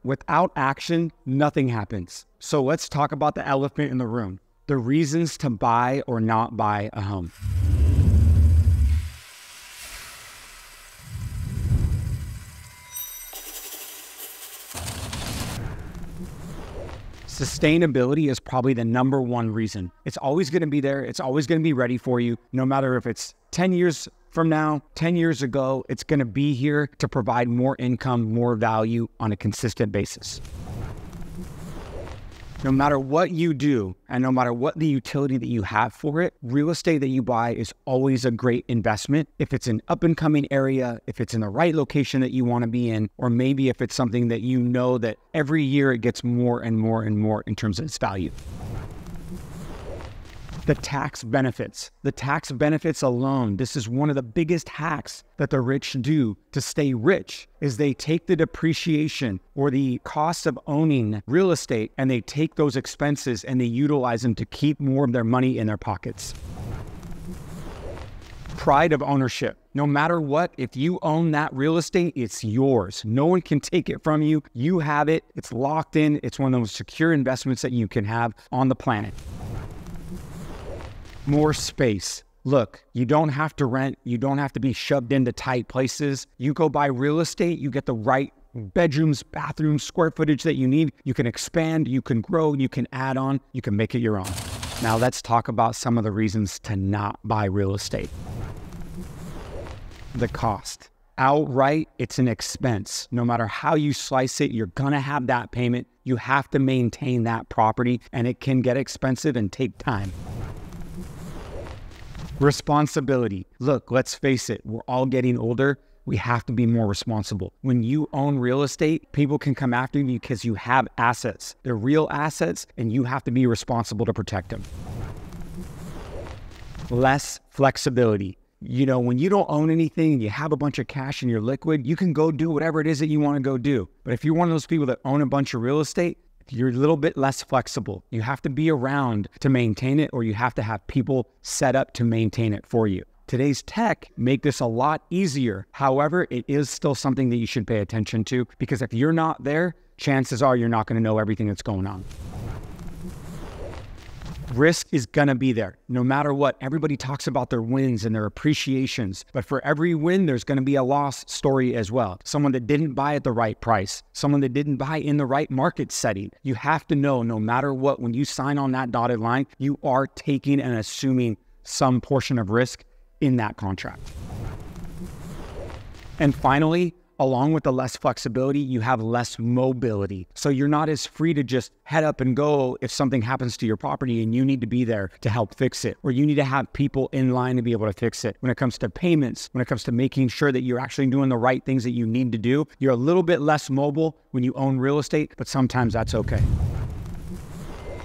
without action, nothing happens. So let's talk about the elephant in the room, the reasons to buy or not buy a home. Sustainability is probably the number one reason. It's always going to be there. It's always going to be ready for you. No matter if it's 10 years from now, 10 years ago, it's going to be here to provide more income, more value on a consistent basis. No matter what you do, and no matter what the utility that you have for it, real estate that you buy is always a great investment. If it's an up and coming area, if it's in the right location that you want to be in, or maybe if it's something that you know that every year it gets more and more and more in terms of its value. The tax benefits alone, this is one of the biggest hacks that the rich do to stay rich, is they take the depreciation or the cost of owning real estate and they take those expenses and they utilize them to keep more of their money in their pockets. Pride of ownership. No matter what, if you own that real estate, it's yours. No one can take it from you. You have it. It's locked in. It's one of the most secure investments that you can have on the planet. More space. Look, you don't have to rent. You don't have to be shoved into tight places. You go buy real estate, you get the right bedrooms, bathrooms, square footage that you need. You can expand, you can grow, you can add on, you can make it your own. Now let's talk about some of the reasons to not buy real estate. The cost. Outright, it's an expense. No matter how you slice it, you're gonna have that payment. You have to maintain that property and it can get expensive and take time. Responsibility. Look, let's face it, we're all getting older. We have to be more responsible. When you own real estate, people can come after you because you have assets. They're real assets and you have to be responsible to protect them. Less flexibility. You know, when you don't own anything and you have a bunch of cash and you're liquid, you can go do whatever it is that you want to go do. But if you're one of those people that own a bunch of real estate, you're a little bit less flexible. You have to be around to maintain it, or you have to have people set up to maintain it for you. Today's tech make this a lot easier. However, it is still something that you should pay attention to, because if you're not there, chances are you're not going to know everything that's going on. Risk is gonna be there. No matter what, everybody talks about their wins and their appreciations, but for every win, there's gonna be a loss story as well. Someone that didn't buy at the right price, someone that didn't buy in the right market setting. You have to know, no matter what, when you sign on that dotted line, you are taking and assuming some portion of risk in that contract. And finally, along with the less flexibility, you have less mobility. So you're not as free to just head up and go if something happens to your property and you need to be there to help fix it, or you need to have people in line to be able to fix it. When it comes to payments, when it comes to making sure that you're actually doing the right things that you need to do, you're a little bit less mobile when you own real estate, but sometimes that's okay.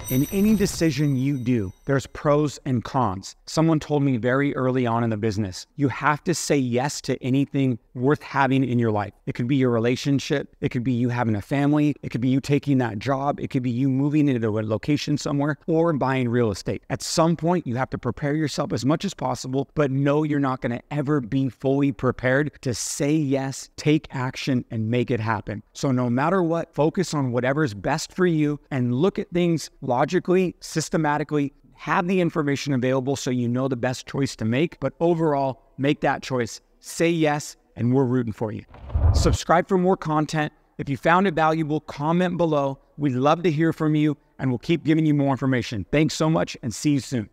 In any decision you do, there's pros and cons. Someone told me very early on in the business, you have to say yes to anything worth having in your life. It could be your relationship. It could be you having a family. It could be you taking that job. It could be you moving into a location somewhere or buying real estate. At some point, you have to prepare yourself as much as possible, but know you're not going to ever be fully prepared to say yes, take action, and make it happen. So no matter what, focus on whatever's best for you and look at things logically, systematically, have the information available so you know the best choice to make, but overall, make that choice, say yes, and we're rooting for you. Subscribe for more content. If you found it valuable, comment below. We'd love to hear from you, and we'll keep giving you more information. Thanks so much, and see you soon.